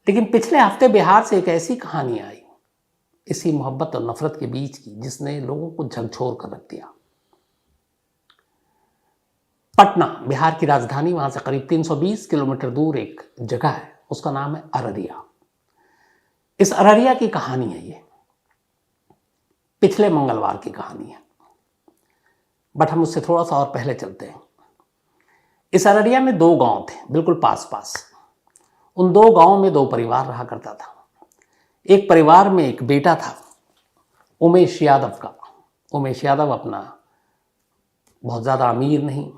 लेकिन पिछले हफ्ते बिहार से एक ऐसी कहानी आई इसी मोहब्बत और नफरत के बीच की जिसने लोगों को झकझोर कर रख दिया। पटना बिहार की राजधानी, वहां से करीब 320 किलोमीटर दूर एक जगह है, उसका नाम है अररिया। इस अररिया की कहानी है ये, पिछले मंगलवार की कहानी है, बट हम उससे थोड़ा सा और पहले चलते हैं। इस अररिया में 2 गांव थे, बिल्कुल पास पास। उन 2 गांवों में 2 परिवार रहा करता था। एक परिवार में एक बेटा था उमेश यादव का। उमेश यादव अपना बहुत ज़्यादा अमीर नहीं,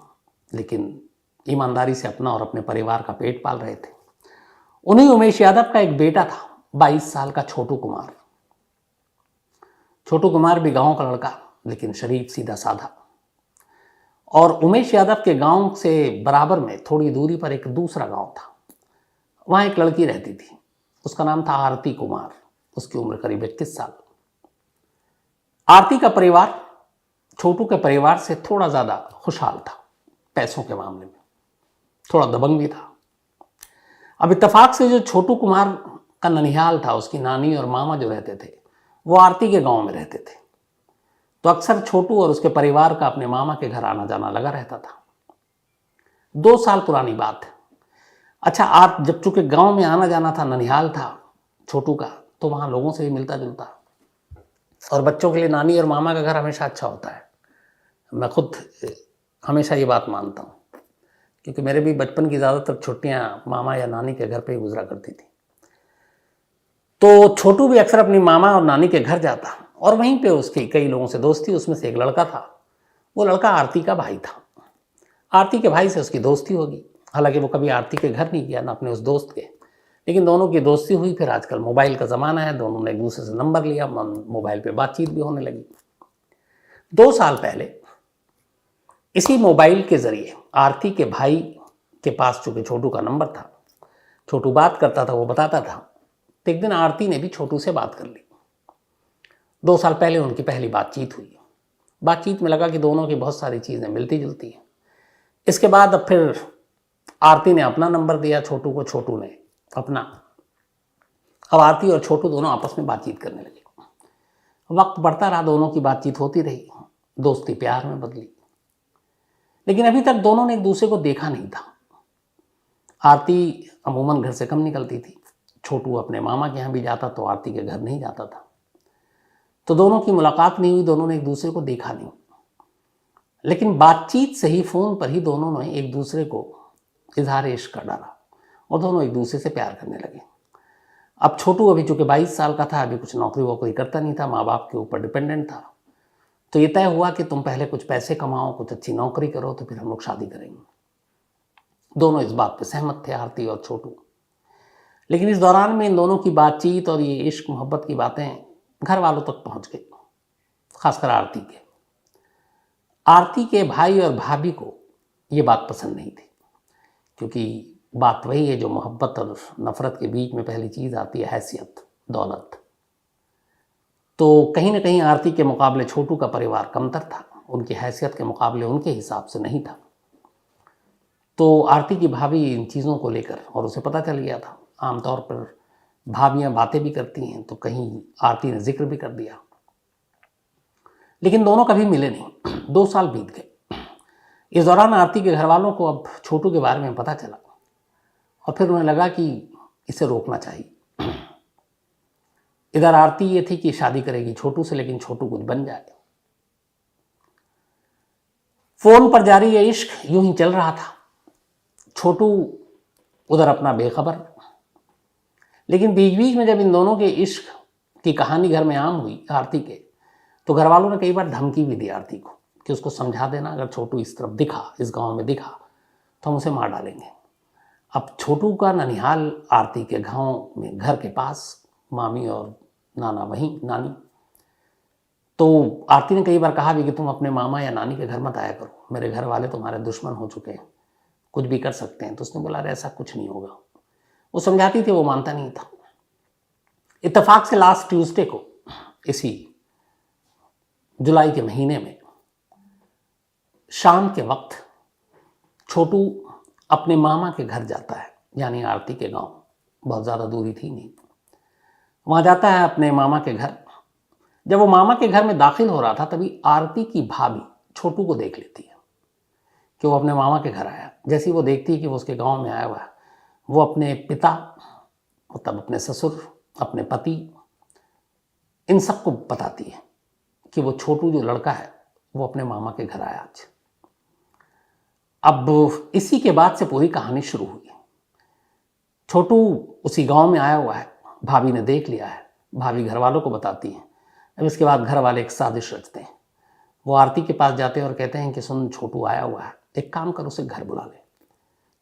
लेकिन ईमानदारी से अपना और अपने परिवार का पेट पाल रहे थे। उन्हीं उमेश यादव का एक बेटा था 22 साल का छोटू कुमार। छोटू कुमार भी गांव का लड़का, लेकिन शरीफ सीधा साधा। और उमेश यादव के गांव से बराबर में थोड़ी दूरी पर एक दूसरा गांव था। वहां एक लड़की रहती थी, उसका नाम था आरती कुमार। उसकी उम्र करीब 21 साल। आरती का परिवार छोटू के परिवार से थोड़ा ज़्यादा खुशहाल था, पैसों के मामले में थोड़ा दबंग भी था। अब इत्तेफाक से जो छोटू कुमार का ननिहाल था, उसकी नानी और मामा जो रहते थे वो आरती के गांव में रहते थे, तो अक्सर छोटू और उसके परिवार का अपने मामा के घर आना जाना लगा रहता था। 2 साल पुरानी बात है। अच्छा, आप जब चूंकि गांव में आना जाना था, ननिहाल था छोटू का, तो वहाँ लोगों से भी मिलता जुलता, और बच्चों के लिए नानी और मामा का घर हमेशा अच्छा होता है। मैं खुद हमेशा ये बात मानता हूँ, क्योंकि मेरे भी बचपन की ज़्यादातर छुट्टियाँ मामा या नानी के घर पे ही गुजरा करती थी। तो छोटू भी अक्सर अपनी मामा और नानी के घर जाता, और वहीं पे उसकी कई लोगों से दोस्ती। उसमें से एक लड़का था, वो लड़का आरती का भाई था। आरती के भाई से उसकी दोस्ती होगी। हालांकि वो कभी आरती के घर नहीं गया, ना अपने उस दोस्त के, लेकिन दोनों की दोस्ती हुई। फिर आजकल मोबाइल का ज़माना है, दोनों ने एक दूसरे से नंबर लिया, मोबाइल पे बातचीत भी होने लगी। 2 साल पहले इसी मोबाइल के ज़रिए आरती के भाई के पास चूँकि छोटू का नंबर था, छोटू बात करता था, वो बताता था। तो एक दिन आरती ने भी छोटू से बात कर ली। 2 साल पहले उनकी पहली बातचीत हुई। बातचीत में लगा कि दोनों की बहुत सारी चीज़ें मिलती जुलती हैं। इसके बाद अब फिर आरती ने अपना नंबर दिया छोटू को, छोटू ने अपना। अब आरती और छोटू दोनों आपस में बातचीत करने लगे। वक्त बढ़ता रहा, दोनों की बातचीत होती रही, दोस्ती प्यार में बदली। लेकिन अभी तक दोनों ने एक दूसरे को देखा नहीं था। आरती अमूमन घर से कम निकलती थी, छोटू अपने मामा के यहाँ भी जाता तो आरती के घर नहीं जाता था। तो दोनों की मुलाकात नहीं हुई, दोनों ने एक दूसरे को देखा नहीं। लेकिन बातचीत से ही, फ़ोन पर ही दोनों ने एक दूसरे को इजहार इश्क कर डाला, और दोनों एक दूसरे से प्यार करने लगे। अब छोटू अभी चूँकि 22 साल का था, अभी कुछ नौकरी वोकरी करता नहीं था, माँ बाप के ऊपर डिपेंडेंट था। तो ये तय हुआ कि तुम पहले कुछ पैसे कमाओ, कुछ अच्छी नौकरी करो, तो फिर हम लोग शादी करेंगे। दोनों इस बात पे सहमत थे, आरती और छोटू। लेकिन इस दौरान में इन दोनों की बातचीत और ये इश्क मोहब्बत की बातें घर वालों तक पहुंच गई, खासकर आरती के भाई और भाभी को ये बात पसंद नहीं थी, क्योंकि बात वही है जो मोहब्बत और नफ़रत के बीच में पहली चीज़ आती है, हैसियत, दौलत। तो कहीं ना कहीं आरती के मुकाबले छोटू का परिवार कमतर था, उनकी हैसियत के मुकाबले उनके हिसाब से नहीं था। तो आरती की भाभी इन चीज़ों को लेकर, और उसे पता चल गया था, आमतौर पर भाभियाँ बातें भी करती हैं, तो कहीं आरती ने जिक्र भी कर दिया। लेकिन दोनों कभी मिले नहीं। 2 साल बीत गए। इस दौरान आरती के घर वालों को अब छोटू के बारे में पता चला, और फिर उन्हें लगा कि इसे रोकना चाहिए। इधर आरती ये थी कि शादी करेगी छोटू से, लेकिन छोटू कुछ बन जाए। फोन पर जारी ये इश्क यूं ही चल रहा था, छोटू उधर अपना बेखबर। लेकिन बीच बीच में जब इन दोनों के इश्क की कहानी घर में आम हुई आरती के, तो घर वालों ने कई बार धमकी भी दी आरती को कि उसको समझा देना, अगर छोटू इस तरफ दिखा, इस गांव में दिखा, तो हम उसे मार डालेंगे। अब छोटू का ननिहाल आरती के गांव में, घर के पास, मामी और नाना वहीं, नानी। तो आरती ने कई बार कहा भी कि तुम अपने मामा या नानी के घर मत आया करो, मेरे घर वाले तुम्हारे दुश्मन हो चुके हैं, कुछ भी कर सकते हैं। तो उसने बोला, अरे ऐसा कुछ नहीं होगा। वो समझाती थी, वो मानता नहीं था। इत्तेफाक से लास्ट ट्यूसडे को, इसी जुलाई के महीने में शाम के वक्त, छोटू अपने मामा के घर जाता है, यानी आरती के गांव। बहुत ज़्यादा दूरी थी नहीं। वहाँ जाता है अपने मामा के घर। जब वो मामा के घर में दाखिल हो रहा था तभी आरती की भाभी छोटू को देख लेती है कि वो अपने मामा के घर आया। जैसे ही वो देखती है कि वो उसके गांव में आया हुआ है, वो अपने पिता, मतलब अपने ससुर, अपने पति, इन सबको बताती है कि वो छोटू जो लड़का है वो अपने मामा के घर आया आज। अब इसी के बाद से पूरी कहानी शुरू हुई। छोटू उसी गांव में आया हुआ है, भाभी ने देख लिया है, भाभी घर वालों को बताती है। अब इसके बाद घर वाले एक साजिश रचते हैं। वो आरती के पास जाते हैं और कहते हैं कि सुन, छोटू आया हुआ है, एक काम कर, उसे घर बुला ले।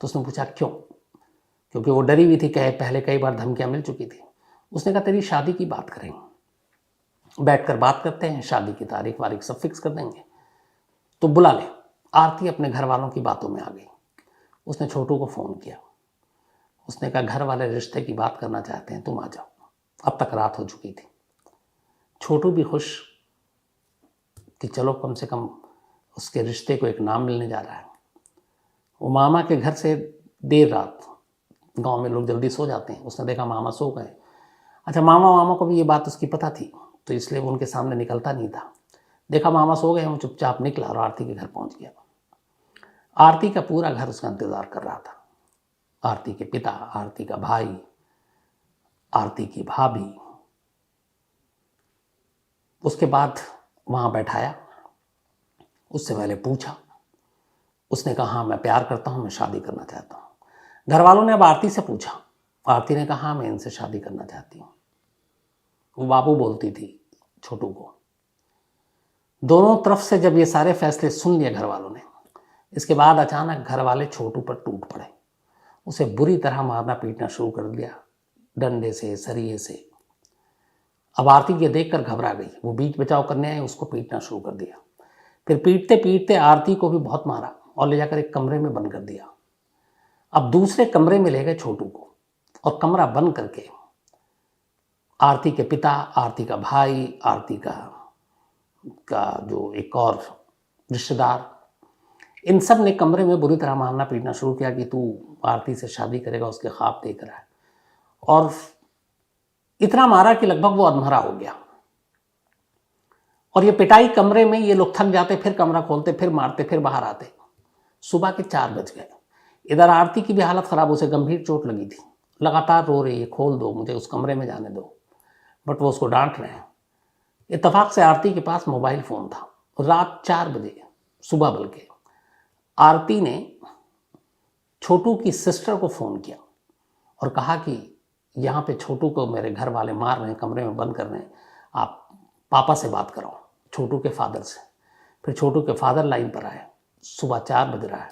तो उसने पूछा क्यों? क्योंकि वो डरी हुई थी, कहे पहले कई बार धमकियां मिल चुकी थी। उसने कहा तेरी शादी की बात करेंगे, बैठकर बात करते हैं, शादी की तारीख वारीख सब फिक्स कर देंगे, तो बुला ले। आरती अपने घर वालों की बातों में आ गई। उसने छोटू को फ़ोन किया। उसने कहा घर वाले रिश्ते की बात करना चाहते हैं, तुम आ जाओ। अब तक रात हो चुकी थी। छोटू भी खुश कि चलो कम से कम उसके रिश्ते को एक नाम मिलने जा रहा है। वो मामा के घर से देर रात, गांव में लोग जल्दी सो जाते हैं, उसने देखा मामा सो गए। अच्छा, मामा को भी ये बात उसकी पता थी, तो इसलिए वो उनके सामने निकलता नहीं था। देखा मामा सो गए, वो चुपचाप निकला और आरती के घर पहुंच गया। आरती का पूरा घर उसका इंतजार कर रहा था। आरती के पिता, आरती का भाई, आरती की भाभी। उसके बाद वहां बैठाया, उससे पहले पूछा। उसने कहा हाँ मैं प्यार करता हूं, मैं शादी करना चाहता हूं। घर वालों ने अब आरती से पूछा। आरती ने कहा हाँ मैं इनसे शादी करना चाहती हूँ। वो बाबू बोलती थी छोटू को। दोनों तरफ से जब ये सारे फैसले सुन लिए घर वालों ने, इसके बाद अचानक घर वाले छोटू पर टूट पड़े। उसे बुरी तरह मारना पीटना शुरू कर दिया, डंडे से, सरिये से। अब आरती ये देखकर घबरा गई। वो बीच बचाव करने आए, उसको पीटना शुरू कर दिया। फिर पीटते पीटते आरती को भी बहुत मारा और ले जाकर एक कमरे में बंद कर दिया। अब दूसरे कमरे में ले गए छोटू को और कमरा बंद करके आरती के पिता, आरती का भाई, आरती का जो एक और रिश्तेदार, इन सब ने कमरे में बुरी तरह मारना पीटना शुरू किया कि तू आरती से शादी करेगा, उसके ख्वाब देख रहा है। और इतना मारा कि लगभग वो अधमरा हो गया। और ये पिटाई कमरे में, ये लोग थक जाते, फिर कमरा खोलते, फिर मारते, फिर बाहर आते। सुबह के 4 बज गए। इधर आरती की भी हालत खराब, उसे गंभीर चोट लगी थी, लगातार रो रही है, खोल दो मुझे, उस कमरे में जाने दो। बट वो उसको डांट रहे हैं। इत्तेफाक से आरती के पास मोबाइल फ़ोन था। रात 4 बजे, सुबह बल्कि, आरती ने छोटू की सिस्टर को फ़ोन किया और कहा कि यहाँ पे छोटू को मेरे घर वाले मार रहे हैं, कमरे में बंद कर रहे हैं, आप पापा से बात कराओ, छोटू के फादर से। फिर छोटू के फादर लाइन पर आए। सुबह 4 बज रहा है।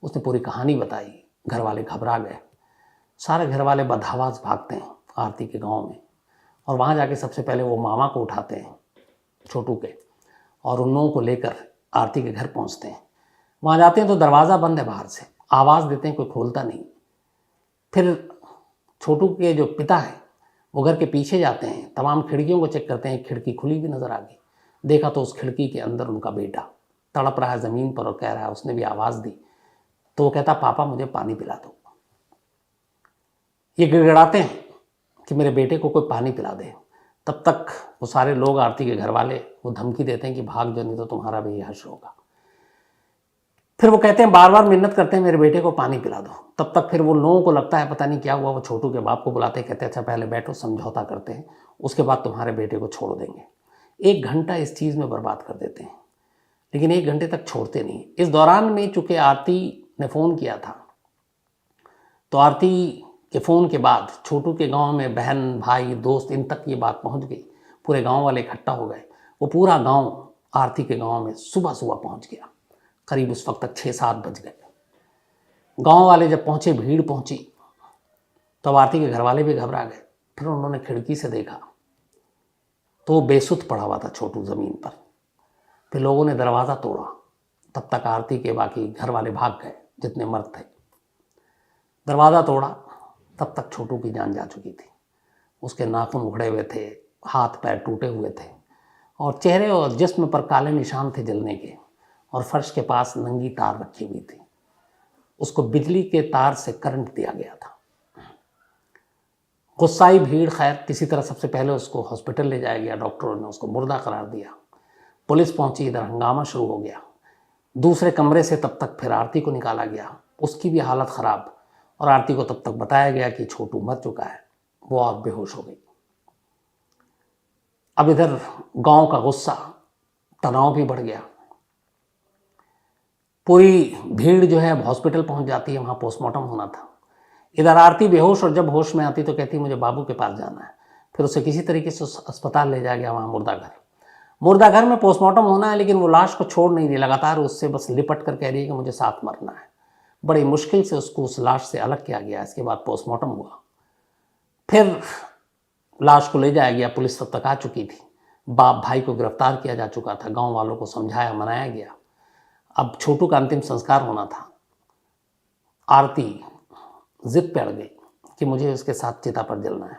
उसने पूरी कहानी बताई। घर वाले घबरा गए। सारे घर वाले बदहवास भागते हैं आरती के गांव में और वहाँ जाके सबसे पहले वो मामा को उठाते हैं छोटू के, और उन लोगों को लेकर आरती के घर पहुँचते हैं। वहाँ जाते हैं तो दरवाज़ा बंद है, बाहर से आवाज़ देते हैं, कोई खोलता नहीं। फिर छोटू के जो पिता हैं वो घर के पीछे जाते हैं, तमाम खिड़कियों को चेक करते हैं, खिड़की खुली भी नज़र आ गई। देखा तो उस खिड़की के अंदर उनका बेटा तड़प रहा है ज़मीन पर और कह रहा है, उसने भी आवाज़ दी तो वो कहता पापा मुझे पानी पिला दो। ये गिड़गिड़ाते हैं कि मेरे बेटे को कोई पानी पिला दे। तब तक वो सारे लोग, आरती के घर वाले, वो धमकी देते हैं कि भाग जाओ नहीं तो तुम्हारा भी हश्र होगा। फिर वो कहते हैं, बार बार मिन्नत करते हैं मेरे बेटे को पानी पिला दो। तब तक फिर वो लोगों को लगता है पता नहीं क्या हुआ, वो छोटू के बाप को बुलाते हैं, कहते हैं अच्छा पहले बैठो, समझौता करते हैं, उसके बाद तुम्हारे बेटे को छोड़ देंगे। 1 घंटा इस चीज़ में बर्बाद कर देते हैं, लेकिन 1 घंटे तक छोड़ते नहीं। इस दौरान में चूंकि आरती ने फ़ोन किया था, तो आरती के फ़ोन के बाद छोटू के गांव में बहन, भाई, दोस्त, इन तक ये बात पहुंच गई। पूरे गांव वाले इकट्ठा हो गए। वो पूरा गांव आरती के गांव में सुबह सुबह पहुंच गया। करीब उस वक्त तक 6-7 बज गए। गांव वाले जब पहुंचे, भीड़ पहुंची, तो आरती के घर वाले भी घबरा गए। फिर उन्होंने खिड़की से देखा तो वो बेसुध पड़ा हुआ था छोटू ज़मीन पर। फिर लोगों ने दरवाज़ा तोड़ा। तब तक आरती के बाकी घर वाले भाग गए, जितने मर्द थे। दरवाज़ा तोड़ा, तब तक छोटू की जान जा चुकी थी। उसके नाखून उखड़े हुए थे, हाथ पैर टूटे हुए थे और चेहरे और जिस्म पर काले निशान थे जलने के, और फर्श के पास नंगी तार रखी हुई थी। उसको बिजली के तार से करंट दिया गया था। गुस्साई भीड़ खैर किसी तरह सबसे पहले उसको हॉस्पिटल ले जाया गया, डॉक्टरों ने उसको मुर्दा करार दिया। पुलिस पहुंची, इधर हंगामा शुरू हो गया। दूसरे कमरे से तब तक फिर आरती को निकाला गया, उसकी भी हालत ख़राब, और आरती को तब तक बताया गया कि छोटू मर चुका है। वो और बेहोश हो गई। अब इधर गांव का गुस्सा, तनाव भी बढ़ गया। पूरी भीड़ जो है अब हॉस्पिटल पहुंच जाती है, वहाँ पोस्टमार्टम होना था। इधर आरती बेहोश, और जब होश में आती तो कहती मुझे बाबू के पास जाना है। फिर उसे किसी तरीके से अस्पताल ले जाया गया, वहाँ मुर्दाघर में पोस्टमार्टम होना है, लेकिन वो लाश को छोड़ नहीं रही, लगातार उससे बस लिपट कर कह रही है कि मुझे साथ मरना है। बड़ी मुश्किल से उसको उस लाश से अलग किया गया। इसके बाद पोस्टमार्टम हुआ, फिर लाश को ले जाया गया। पुलिस तब तक आ चुकी थी, बाप भाई को गिरफ्तार किया जा चुका था, गांव वालों को समझाया मनाया गया। अब छोटू का अंतिम संस्कार होना था। आरती जिद पे अड़ गई कि मुझे उसके साथ चिता पर जलना है।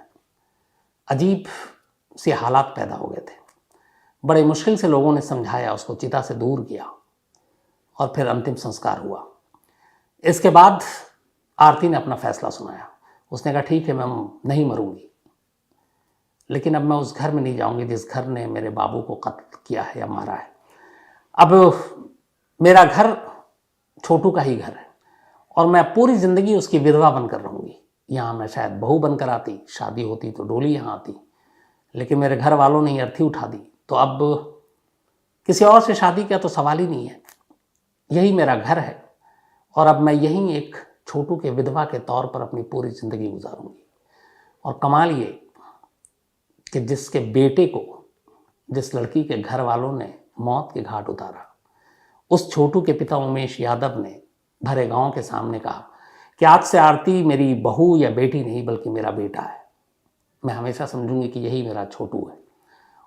अजीब से हालात पैदा हो गए थे। बड़े मुश्किल से लोगों ने समझाया, उसको चिता से दूर किया, और फिर अंतिम संस्कार हुआ। इसके बाद आरती ने अपना फैसला सुनाया। उसने कहा ठीक है, मैं नहीं मरूंगी, लेकिन अब मैं उस घर में नहीं जाऊंगी जिस घर ने मेरे बाबू को कत्ल किया है या मारा है। अब मेरा घर छोटू का ही घर है, और मैं पूरी ज़िंदगी उसकी विधवा बनकर रहूँगी। यहाँ मैं शायद बहू बनकर आती, शादी होती तो डोली यहाँ आती, लेकिन मेरे घर वालों ने अर्थी उठा दी, तो अब किसी और से शादी का तो सवाल ही नहीं है। यही मेरा घर है, और अब मैं यहीं एक छोटू के विधवा के तौर पर अपनी पूरी ज़िंदगी गुजारूंगी। और कमाल ये कि जिसके बेटे को जिस लड़की के घर वालों ने मौत के घाट उतारा, उस छोटू के पिता उमेश यादव ने भरे गांव के सामने कहा कि आज से आरती मेरी बहू या बेटी नहीं बल्कि मेरा बेटा है। मैं हमेशा समझूंगी कि यही मेरा छोटू है।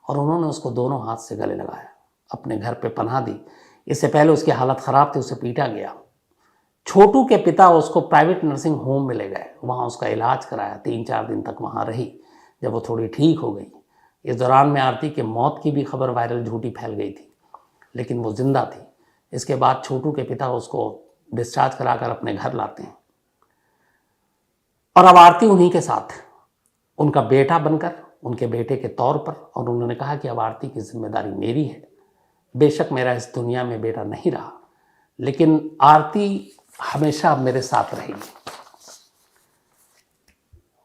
और उन्होंने उसको दोनों हाथ से गले लगाया, अपने घर पे पनाह दी। इससे पहले उसकी हालत ख़राब थी, उसे पीटा गया। छोटू के पिता उसको प्राइवेट नर्सिंग होम में ले गए, वहाँ उसका इलाज कराया, 3-4 दिन तक वहाँ रही। जब वो थोड़ी ठीक हो गई, इस दौरान में आरती के मौत की भी खबर वायरल झूठी फैल गई थी, लेकिन वो जिंदा थी। इसके बाद छोटू के पिता उसको डिस्चार्ज कराकर अपने घर लाते हैं, और अब आरती उन्हीं के साथ, उनका बेटा बनकर, उनके बेटे के तौर पर। और उन्होंने कहा कि अब आरती की जिम्मेदारी मेरी है। बेशक मेरा इस दुनिया में बेटा नहीं रहा, लेकिन आरती हमेशा अब मेरे साथ रहेगी।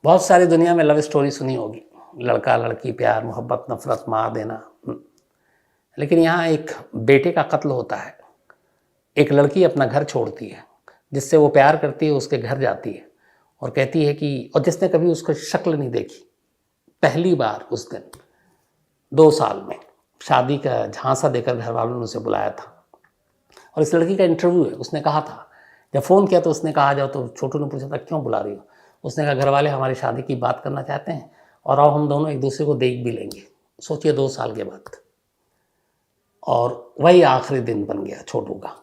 बहुत सारी दुनिया में लव स्टोरी सुनी होगी, लड़का लड़की, प्यार मोहब्बत, नफरत, मार देना, लेकिन यहाँ एक बेटे का कत्ल होता है। एक लड़की अपना घर छोड़ती है, जिससे वो प्यार करती है, उसके घर जाती है और कहती है कि, और जिसने कभी उसकी शक्ल नहीं देखी, पहली बार उस दिन 2 साल में शादी का झांसा देकर घर वालों ने उसे बुलाया था। और इस लड़की का इंटरव्यू है। उसने कहा था, जब फ़ोन किया तो उसने कहा आ जाओ, तो छोटू ने पूछा था क्यों बुला रही हो। उसने कहा घर वाले हमारी शादी की बात करना चाहते हैं, और अब हम दोनों एक दूसरे को देख भी लेंगे। सोचिए 2 साल के बाद। और वही आखिरी दिन बन गया छोटू का।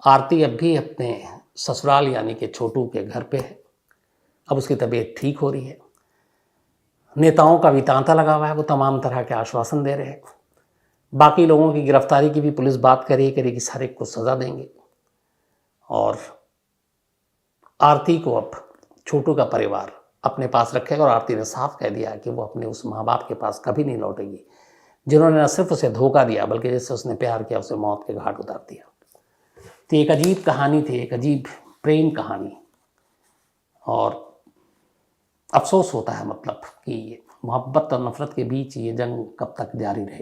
आरती अब भी अपने ससुराल यानी कि छोटू के घर पे है। अब उसकी तबीयत ठीक हो रही है। नेताओं का भी तांता लगा हुआ है, वो तमाम तरह के आश्वासन दे रहे हैं। बाकी लोगों की गिरफ्तारी की भी पुलिस बात करेगी, हर एक को सज़ा देंगे। और आरती को अब छोटू का परिवार अपने पास रखेगा, और आरती ने साफ कह दिया कि वो अपने उस माँ बाप के पास कभी नहीं लौटेगी, जिन्होंने न सिर्फ उसे धोखा दिया बल्कि जिससे उसने प्यार किया उसे मौत के घाट उतार दिया। तो एक अजीब कहानी थी, एक अजीब प्रेम कहानी। और अफसोस होता है मतलब कि मोहब्बत और नफरत के बीच ये जंग कब तक जारी रहे।